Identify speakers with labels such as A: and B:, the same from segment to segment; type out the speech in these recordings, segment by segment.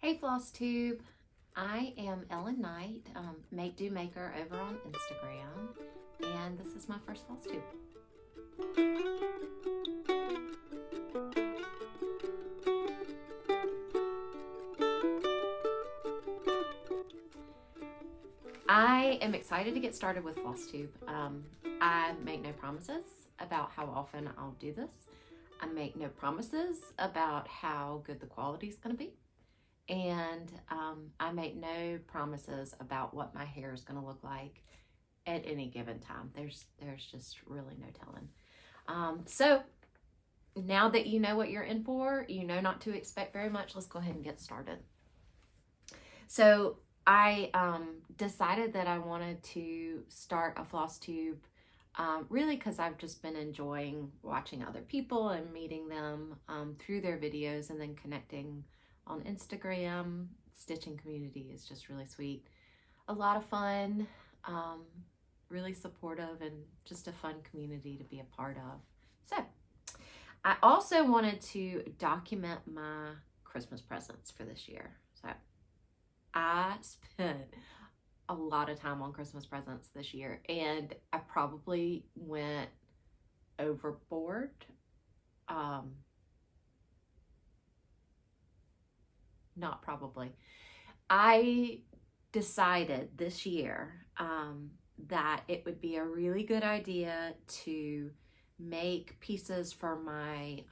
A: Hey Flosstube, I am Ellen Knight, Make Do Maker over on Instagram, and this is my first Flosstube. I am excited to get started with Flosstube. I make no promises about how often I'll do this. I make no promises about how good the quality is going to be. And I make no promises about what my hair is going to look like at any given time. There's just really no telling. So now that you know what you're in for, you know not to expect very much, let's go ahead and get started. So I decided that I wanted to start a Flosstube really because I've just been enjoying watching other people and meeting them through their videos and then connecting on Instagram. Stitching community is just really sweet. A lot of fun, really supportive, and just a fun community to be a part of. So I also wanted to document my Christmas presents for this year. So I spent a lot of time on Christmas presents this year, and I probably went overboard. Not probably. I decided this year that it would be a really good idea to make pieces for my,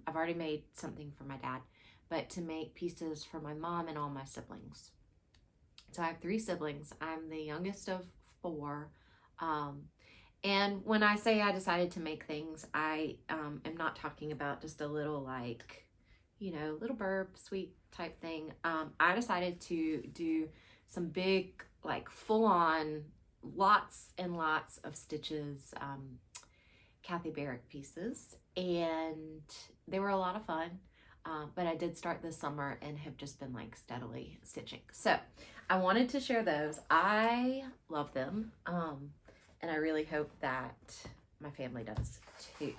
A: I've already made something for my dad, but to make pieces for my mom and all my siblings. So I have 3 siblings. I'm the youngest of 4. And when I say I decided to make things, I am not talking about just a little little burp sweet type thing. I decided to do some big, like full-on, lots and lots of stitches, Kathy Barrick pieces, and they were a lot of fun. But I did start this summer and have just been like steadily stitching. So I wanted to share those. I love them, and I really hope that my family does too.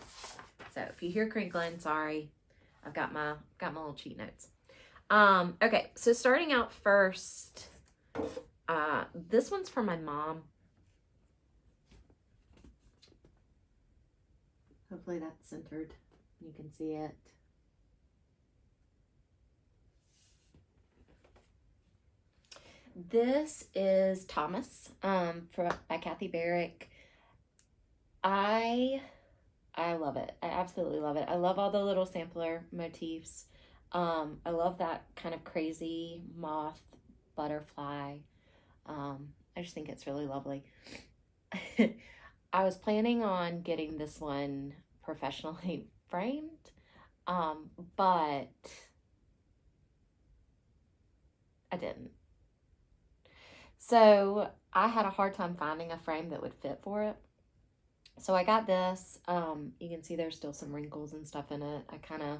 A: So if you hear crinkling, sorry. I've got my little cheat notes. Okay, so starting out first, this one's for my mom. Hopefully that's centered. You can see it. This is Thomas by Kathy Barrick. I love it. I absolutely love it. I love all the little sampler motifs. I love that kind of crazy moth butterfly. I just think it's really lovely. I was planning on getting this one professionally framed, but I didn't. So I had a hard time finding a frame that would fit for it. So I got this. You can see there's still some wrinkles and stuff in it. I kind of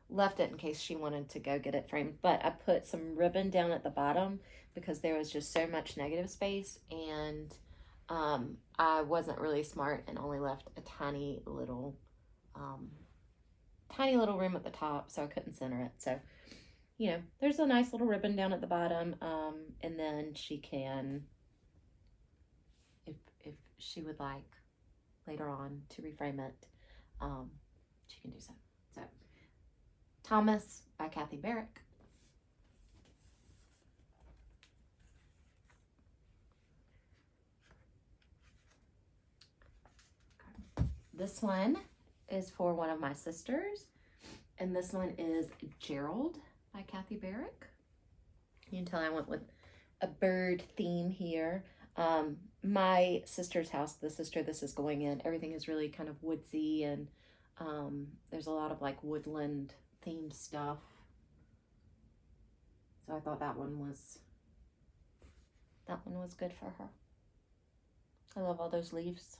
A: left it in case she wanted to go get it framed. But I put some ribbon down at the bottom because there was just so much negative space. And I wasn't really smart and only left a tiny little room at the top. So I couldn't center it. So, you know, there's a nice little ribbon down at the bottom. And then she can, if she would like, later on to reframe it, she can do so. So Thomas by Kathy Barrick. This one is for one of my sisters, and this one is Gerald by Kathy Barrick. You can tell I went with a bird theme here. My sister's house, the sister this is going in, everything is really kind of woodsy, and there's a lot of like woodland themed stuff. So I thought that one was good for her. I love all those leaves.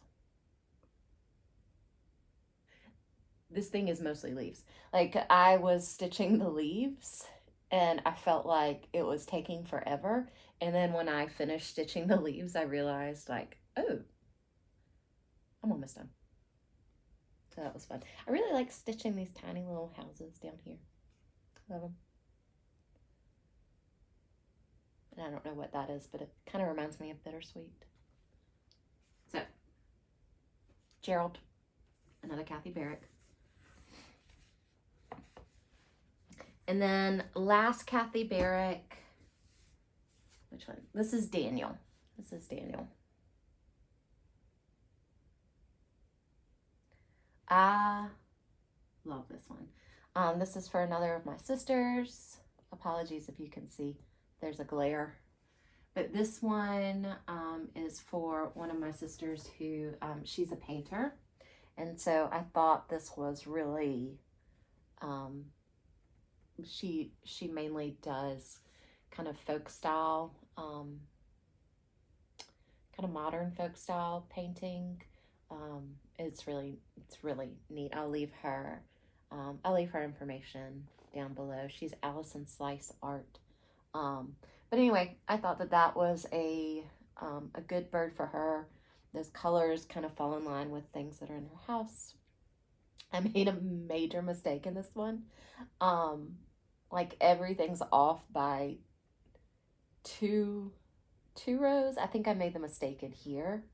A: This thing is mostly leaves. Like, I was stitching the leaves and I felt like it was taking forever. And then when I finished stitching the leaves, I realized like, oh, I'm almost done. So that was fun. I really like stitching these tiny little houses down here. Love them. don't know what that is, but it kind of reminds me of bittersweet. So, Gerald, another Kathy Barrick. And then last Kathy Barrick, which one? This is Daniel. This is Daniel. I love this one. This is for another of my sisters. Apologies if you can see, there's a glare. But this one is for one of my sisters who, she's a painter. And so I thought this was really, she mainly does kind of folk style, kind of modern folk style painting. It's really neat. I'll leave her information down below. She's Allison Slice Art. But anyway, I thought that was a good bird for her. Those colors kind of fall in line with things that are in her house. I made a major mistake in this one. Like everything's off by two rows. I think I made the mistake in here.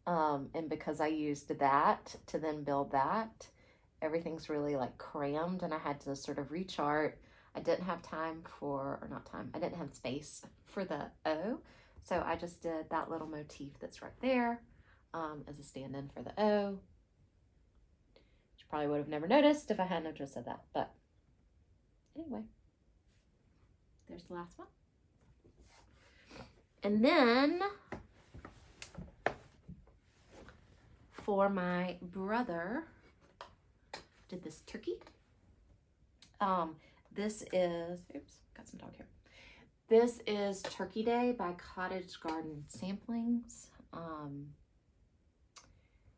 A: And because I used that to then build that, everything's really like crammed, and I had to sort of rechart. I didn't have I didn't have space for the O. So I just did that little motif that's right there as a stand-in for the O. Which you probably would have never noticed if I hadn't just said that. But anyway, there's the last one. And then for my brother, did this turkey. This is, oops, got some dog hair. This is Turkey Day by Cottage Garden Samplings.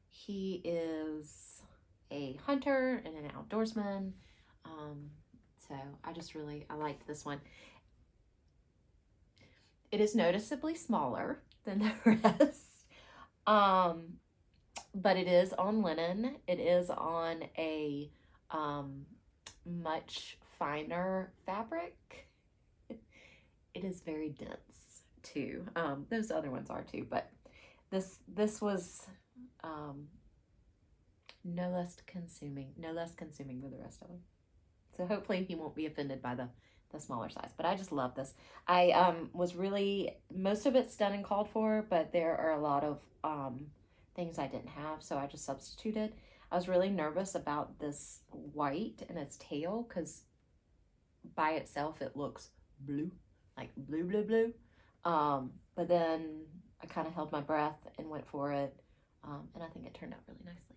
A: He is a hunter and an outdoorsman. So I liked this one. It is noticeably smaller than the rest. But it is on linen. It is on a much finer fabric. It is very dense too. Those other ones are too, but this was no less consuming than the rest of them. So hopefully he won't be offended by the smaller size. But I just love this. I was really, most of it's done and called for, but there are a lot of things I didn't have, so I just substituted. I was really nervous about this white and its tail because by itself it looks blue, like blue. But then I kind of held my breath and went for it, and I think it turned out really nicely.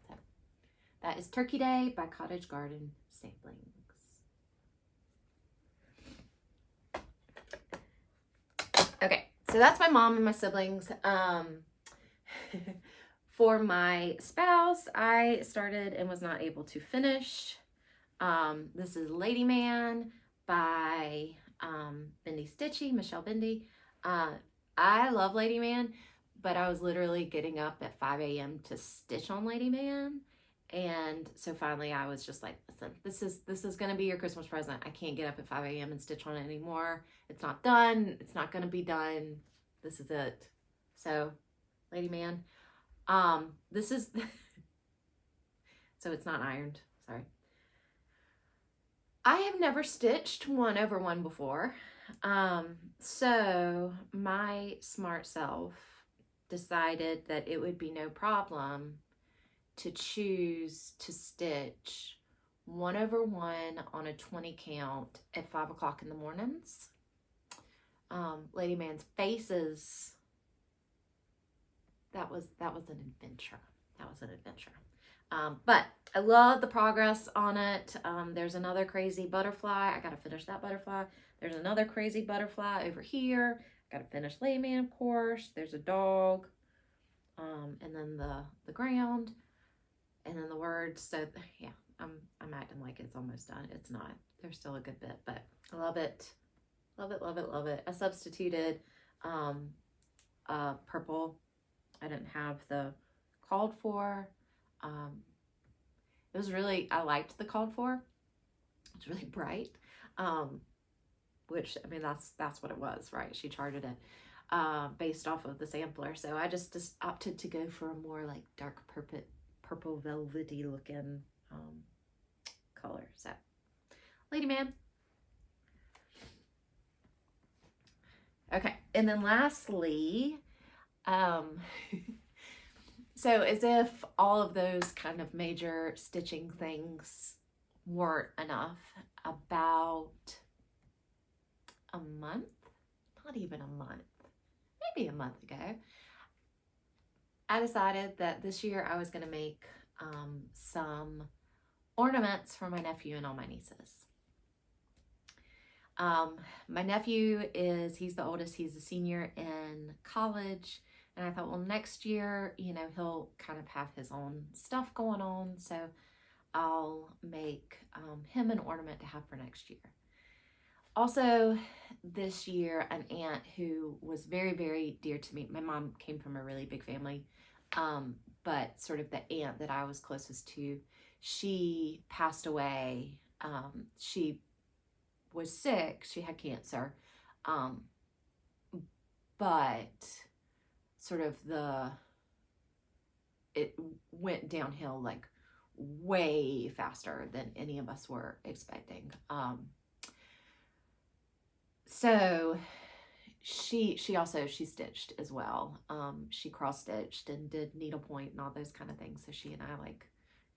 A: So that is Turkey Day by Cottage Garden Samplings. Okay, so that's my mom and my siblings. For my spouse, I started and was not able to finish. This is Lady Man by Stitche, Michelle Bindi. I love Lady Man, but I was literally getting up at 5 a.m. to stitch on Lady Man. And so finally I was just like, listen, this is going to be your Christmas present. I can't get up at 5 a.m. and stitch on it anymore. It's not done. It's not going to be done. This is it. So Lady Man. This is, so it's not ironed, sorry. I have never stitched 1/1 before. So my smart self decided that it would be no problem to choose to stitch 1/1 on a 20 count at 5 o'clock in the mornings. Lady Man's faces, that was an adventure. But I love the progress on it. There's another crazy butterfly. I gotta finish that butterfly. There's another crazy butterfly over here. Gotta finish Lady Man, of course. There's a dog. And then the ground. And then the words. So yeah, I'm acting like it's almost done. It's not. There's still a good bit, but I love it. Love it. I substituted purple. I didn't have the called for. It was really, I liked the called for. It's really bright. which, I mean, that's what it was, right? She charted it based off of the sampler. So I just opted to go for a more like dark purple velvety looking color. So, Lady Man. Okay, and then lastly, so as if all of those kind of major stitching things weren't enough, about a month, not even a month, maybe a month ago, I decided that this year I was going to make some ornaments for my nephew and all my nieces. My nephew he's the oldest, he's a senior in college, and I thought, well, next year, you know, he'll kind of have his own stuff going on, so I'll make him an ornament to have for next year. Also, this year, an aunt who was very, very dear to me, my mom came from a really big family, but sort of the aunt that I was closest to, she passed away. She was sick, she had cancer, but sort of it went downhill like way faster than any of us were expecting. So she stitched as well. She cross stitched and did needlepoint and all those kind of things. So she and I, like,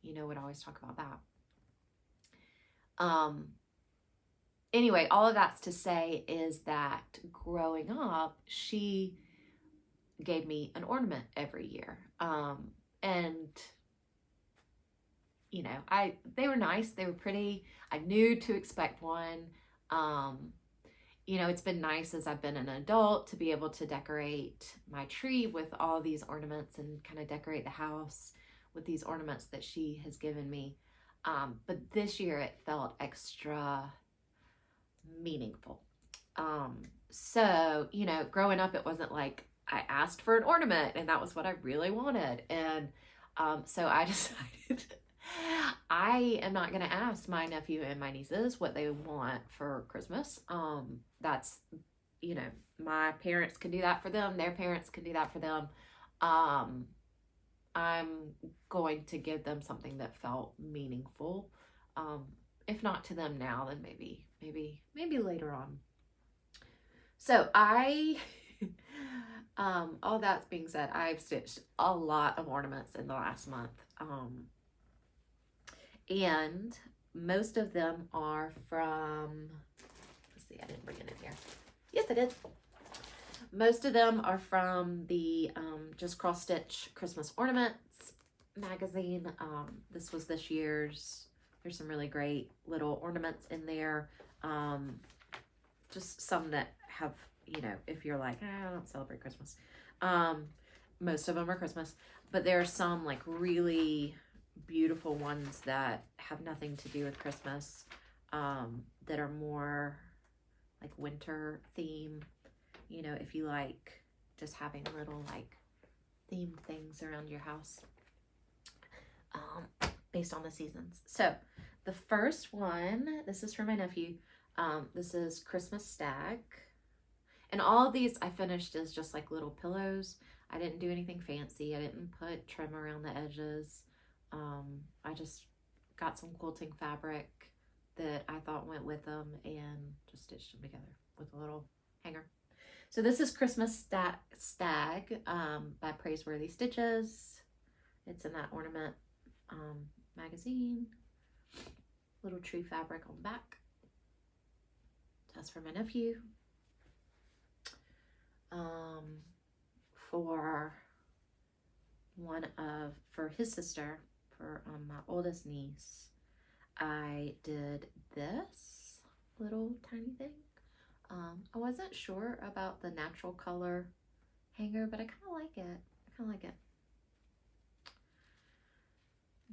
A: you know, would always talk about that. Anyway, all of that's to say is that growing up, she gave me an ornament every year. And you know, they were nice, they were pretty. I knew to expect one. You know, it's been nice as I've been an adult to be able to decorate my tree with all these ornaments and kind of decorate the house with these ornaments that she has given me. But this year it felt extra meaningful. So, you know, growing up, it wasn't like I asked for an ornament and that was what I really wanted. And so I decided I am not going to ask my nephew and my nieces what they want for Christmas. That's, you know, my parents can do that for them. Their parents can do that for them. I'm going to give them something that felt meaningful. If not to them now, then maybe later on. So all that's being said, I've stitched a lot of ornaments in the last month. And most of them are from, let's see, I didn't bring it in here. Yes, I did. Most of them are from the Just Cross Stitch Christmas Ornaments magazine. This was this year's. There's some really great little ornaments in there. Just some that have, you know, if you're like, I don't celebrate Christmas. Most of them are Christmas, but there are some like really beautiful ones that have nothing to do with Christmas, that are more like winter theme. You know, if you like just having little like themed things around your house, based on the seasons. So the first one, this is for my nephew. This is Christmas Stag. And all of these I finished as just like little pillows. I didn't do anything fancy. I didn't put trim around the edges. I just got some quilting fabric that I thought went with them and just stitched them together with a little hanger. So this is Christmas Stag by Praiseworthy Stitches. It's in that ornament magazine. Little tree fabric on the back. That's for my nephew. For his sister, for my oldest niece, I did this little tiny thing. I wasn't sure about the natural color hanger, but I kind of like it.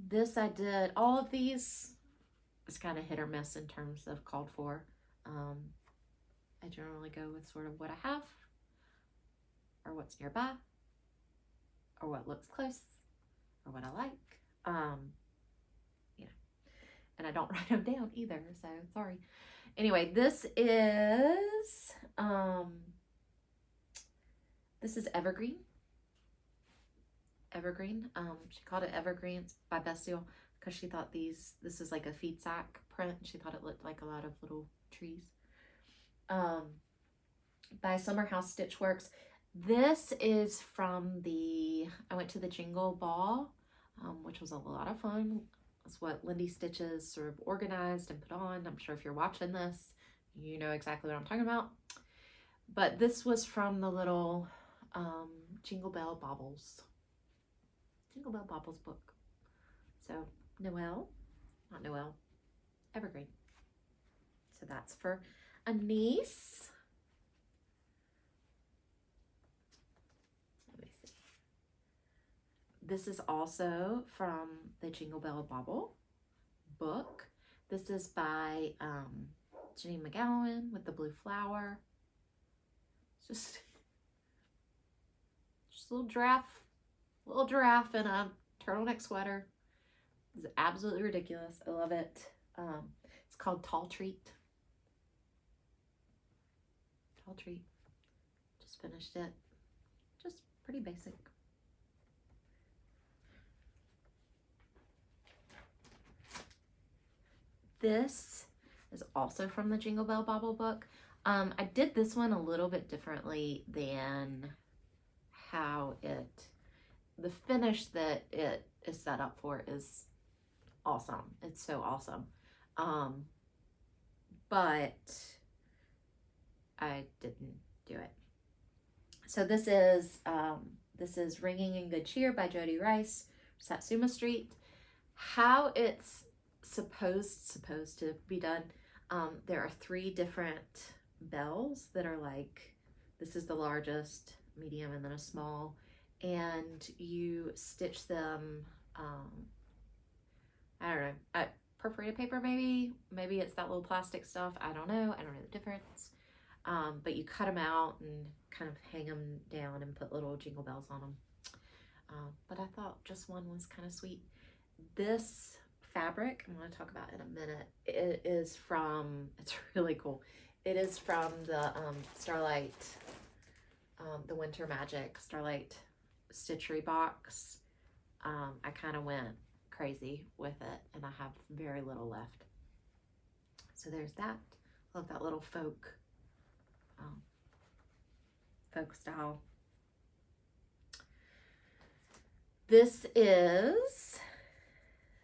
A: This I did, all of these is kind of hit or miss in terms of called for. I generally go with sort of what I have, or what's nearby, or what looks close, or what I like. You know, and I don't write them down either, so sorry. Anyway, this is Evergreen. Evergreen. She called it Evergreen. It's by Beth because she thought this is like a feed sack print. She thought it looked like a lot of little trees. By Summer House Stitch Works. This is from I went to the Jingle ball, which was a lot of fun. It's what Lindy Stitches sort of organized and put on. I'm sure if you're watching this, you know exactly what I'm talking about. But this was from the little Jingle Bell Baubles book. So Evergreen. So that's for a niece. Let me see. This is also from the Jingle Bell Bauble book. This is by Jeannine McGowan with the blue flower. Just a little giraffe in a turtleneck sweater. It's absolutely ridiculous. I love it. It's called Tall Treat. Tall Treat. Just finished it. Just pretty basic. This is also from the Jingle Bell Bauble book. I did this one a little bit differently than how the finish that it is set up for is awesome. It's so awesome. But I didn't do it. So this is Ringing in Good Cheer by Jody Rice, Satsuma Street. How it's supposed to be done, there are 3 different bells that are like, this is the largest, medium, and then a small, and you stitch them, I don't know, perforated paper maybe it's that little plastic stuff, I don't know the difference, but you cut them out and kind of hang them down and put little jingle bells on them, but I thought just one was kind of sweet. This fabric I'm going to talk about in a minute. It's really cool. It is from the Starlight, the Winter Magic Starlight Stitchery box. I kind of went crazy with it and I have very little left. So there's that. Love that little folk style. This is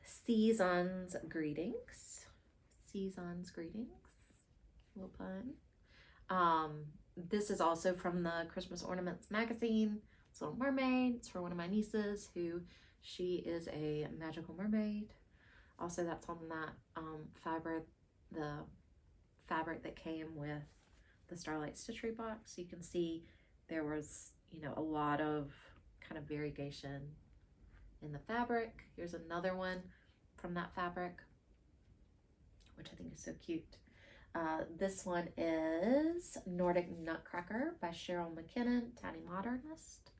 A: Season's Greetings. Season's Greetings. A little pun. This is also from the Christmas Ornaments magazine. It's Little Mermaid. It's for one of my nieces who she is a magical mermaid. Also, that's on that fabric, the fabric that came with the Starlight Stitchery box. So you can see there was, a lot of kind of variegation in the fabric. Here's another one from that fabric, which I think is so cute. This one is Nordic Nutcracker by Cheryl McKinnon, Tiny Modernist.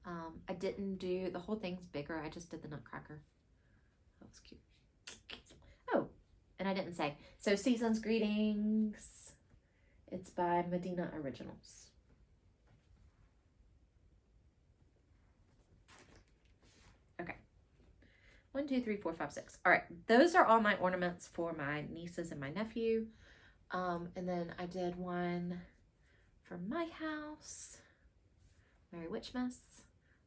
A: I didn't do, the whole thing's bigger, I just did the Nutcracker. That was cute. Oh, and I didn't say, so Season's Greetings, it's by Medina Originals. Okay. 1, 2, 3, 4, 5, 6. All right, those are all my ornaments for my nieces and my nephew. And then I did one for my house, Merry Witchmas.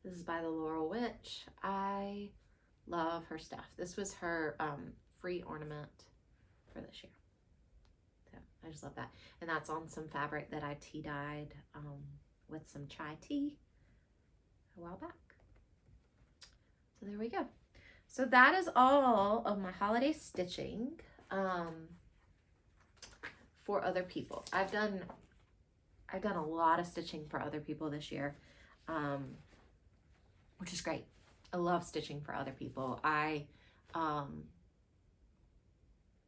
A: This is by the Laurel Witch. I love her stuff. This was her free ornament for this year. So I just love that. And that's on some fabric that I tea dyed with some chai tea a while back. So there we go. So that is all of my holiday stitching for other people. I've done a lot of stitching for other people this year, which is great. I love stitching for other people. I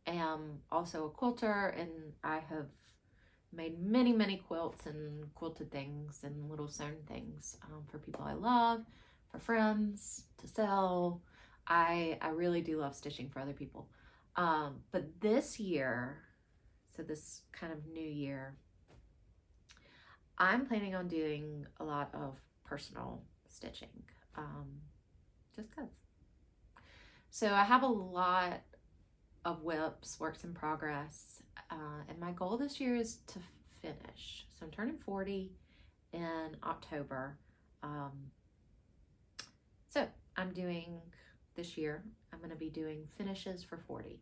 A: am also a quilter, and I have made many quilts and quilted things and little sewn things for people I love, for friends, to sell. I really do love stitching for other people. But this year, so this kind of new year, I'm planning on doing a lot of personal stitching, just because. So I have a lot of whips, works in progress, and my goal this year is to finish. So I'm turning 40 in October. So I'm doing, this year, I'm going to be doing finishes for 40.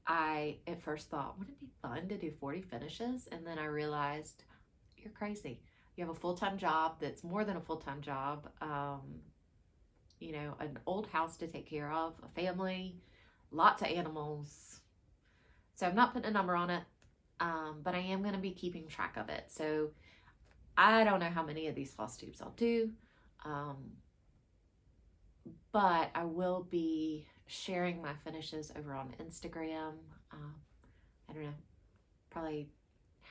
A: I at first thought, wouldn't it be fun to do 40 finishes? And then I realized, you're crazy. You have a full-time job that's more than a full-time job. You know, an old house to take care of, a family, lots of animals. So I'm not putting a number on it, but I am going to be keeping track of it. So I don't know how many of these Flosstubes I'll do, but I will be sharing my finishes over on Instagram. I don't know, probably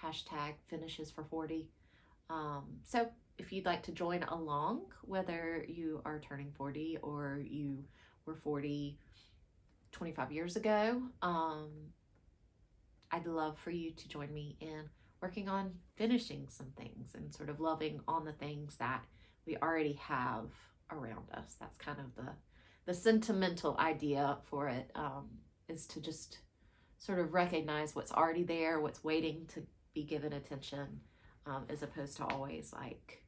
A: hashtag finishes for 40. So if you'd like to join along, whether you are turning 40 or you were 40 25 years ago, I'd love for you to join me in working on finishing some things and sort of loving on the things that we already have around us. That's kind of the sentimental idea for it, is to just sort of recognize what's already there, what's waiting to be given attention, as opposed to always like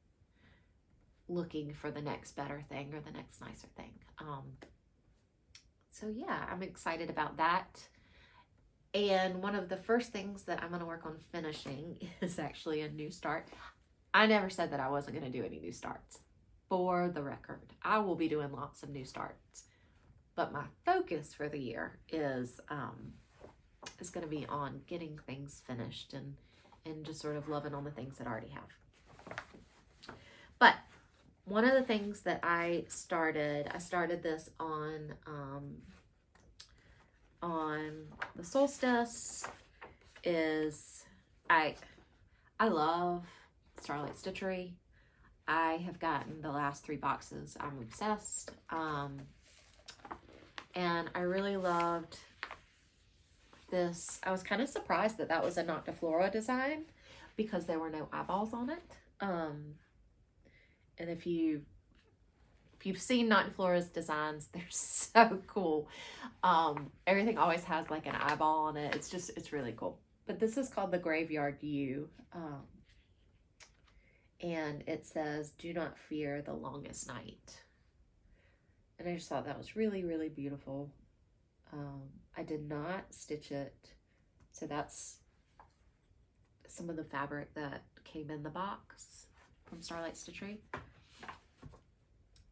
A: looking for the next better thing or the next nicer thing. So yeah, I'm excited about that. And one of the first things that I'm going to work on finishing is actually a new start. I never said that I wasn't going to do any new starts. For the record, I will be doing lots of new starts, but my focus for the year is going to be on getting things finished and just sort of loving on the things that I already have. But one of the things that I started this on the solstice is I love Starlight Stitchery. I have gotten the last 3 boxes. I'm obsessed. And I really loved this. I was kind of surprised that that was a Noctiflora design because there were no eyeballs on it. And if you've seen Noctiflora's designs, they're so cool. Everything always has like an eyeball on it. It's really cool. But this is called the Graveyard U. And it says, "Do not fear the longest night." And I just thought that was really, really beautiful. I did not stitch it. So that's some of the fabric that came in the box from Starlight Stitchery.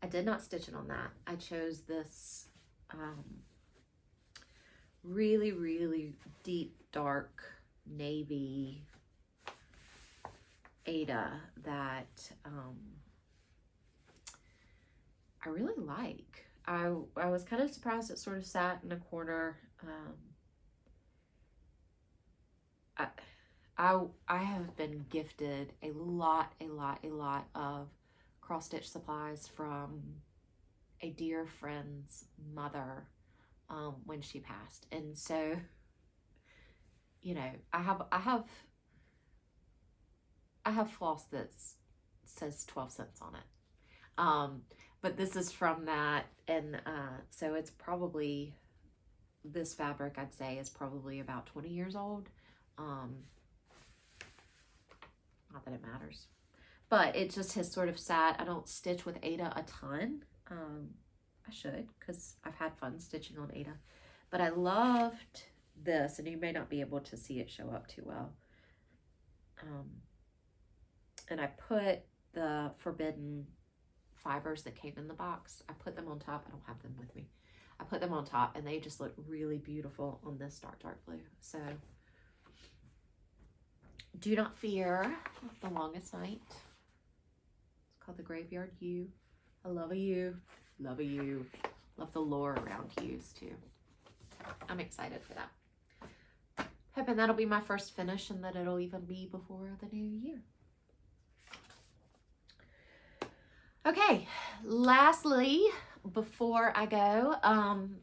A: I did not stitch it on that. I chose this really, really deep, dark navy Ada that I really like. I was kind of surprised it sort of sat in a corner. I have been gifted a lot of cross stitch supplies from a dear friend's mother when she passed, and so you know I have floss that says 12 cents on it. But this is from that, and so it's probably, this fabric I'd say is probably about 20 years old. Not that it matters, but it just has sort of sat. I don't stitch with Ada a ton. I should, because I've had fun stitching on Ada, but I loved this, and you may not be able to see it show up too well. And I put the forbidden fibers that came in the box, I put them on top. I don't have them with me. I put them on top, and they just look really beautiful on this dark blue. So do not fear the longest night. It's called the Graveyard U. I love a U. Love a U. Love the lore around U's too. I'm excited for that. Hoping that'll be my first finish and that it'll even be before the new year. Okay, lastly, before I go,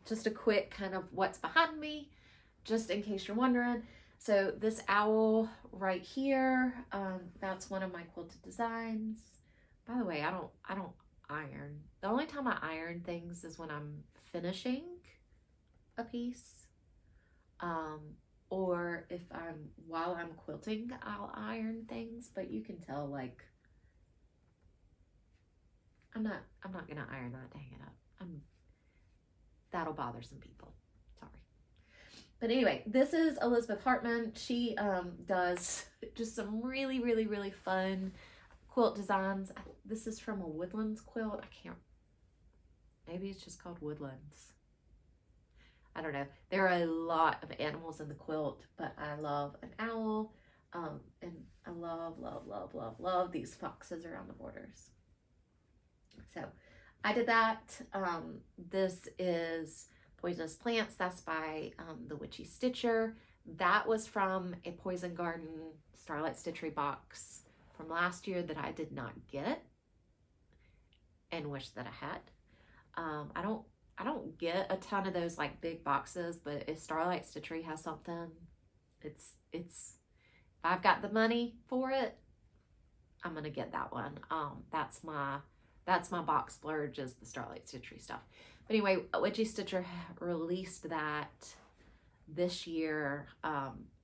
A: just a quick kind of what's behind me, just in case you're wondering. So this owl right here, that's one of my quilted designs. By the way, I don't iron. The only time I iron things is when I'm finishing a piece. Or if while I'm quilting, I'll iron things, but you can tell, like, I'm not gonna iron that to hang it up. That'll bother some people. Sorry. But anyway, this is Elizabeth Hartman. She does just some really, really, really fun quilt designs. This is from a Woodlands quilt. Maybe it's just called Woodlands. I don't know. There are a lot of animals in the quilt, but I love an owl. And I love, love, love, love, love these foxes around the borders. So I did that. This is Poisonous Plants. That's by the Witchy Stitcher. That was from a Poison Garden Starlight Stitchery box from last year that I did not get and wish that I had. I don't get a ton of those like big boxes, but if Starlight Stitchery has something, it's if I've got the money for it, I'm gonna get that one. That's my box splurge, is the Starlight Stitchery stuff. But anyway, Witchy Stitcher released that this year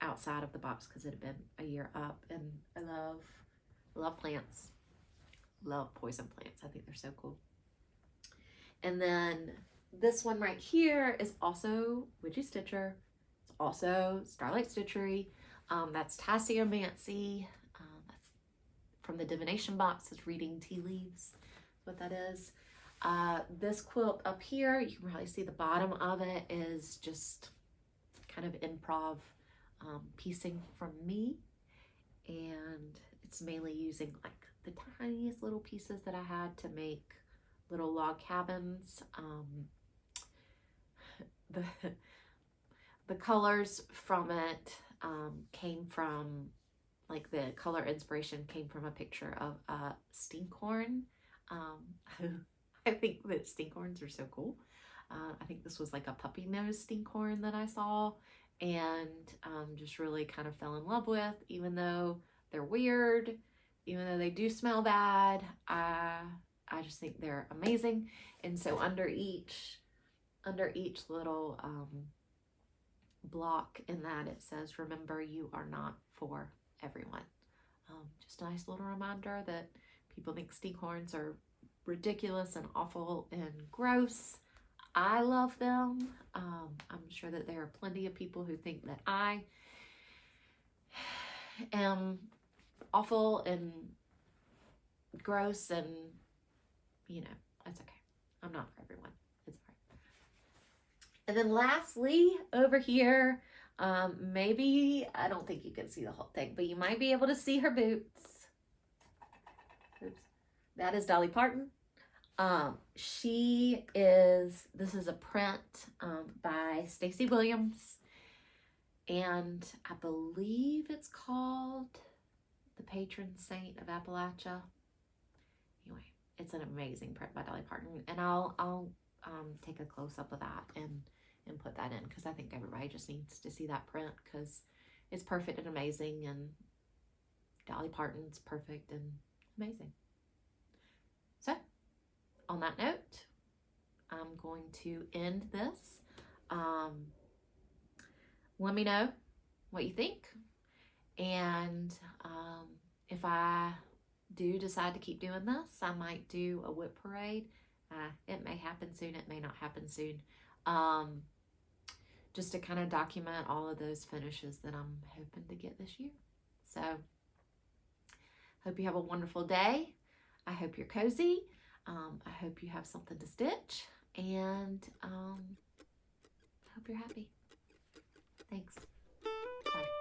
A: outside of the box because it had been a year up, and I love plants. Love poison plants. I think they're so cool. And then this one right here is also Witchy Stitcher. It's also Starlight Stitchery. That's Tasseomancy. That's from the divination box. It's reading tea leaves. That's what that is. This quilt up here, you can probably see the bottom of it is just kind of improv piecing from me. And it's mainly using like the tiniest little pieces that I had to make little log cabins. The colors from it came from, like, the color inspiration came from a picture of a stinkhorn. I think that stinkhorns are so cool. I think this was like a puppy nose stinkhorn that I saw, and just really kind of fell in love with, even though they're weird, even though they do smell bad. I just think they're amazing. And so under each little block in that, it says, remember, you are not for everyone. Just a nice little reminder that people think stinkhorns are ridiculous and awful and gross. I love them. I'm sure that there are plenty of people who think that I am awful and gross, and you know, that's okay. I'm not for everyone. It's all right. And then lastly, over here, maybe, I don't think you can see the whole thing, but you might be able to see her boots. Oops. That is Dolly Parton. This is a print by Stacey Williams, and I believe it's called The Patron Saint of Appalachia. Anyway, it's an amazing print by Dolly Parton, and I'll take a close-up of that and put that in, because I think everybody just needs to see that print, because it's perfect and amazing, and Dolly Parton's perfect and amazing. So, on that note, I'm going to end this. Let me know what you think, and if I do decide to keep doing this, I might do a whip parade. It may happen soon, it may not happen soon, just to kind of document all of those finishes that I'm hoping to get this year. So, hope you have a wonderful day. I hope you're cozy. I hope you have something to stitch, and I hope you're happy. Thanks. Bye.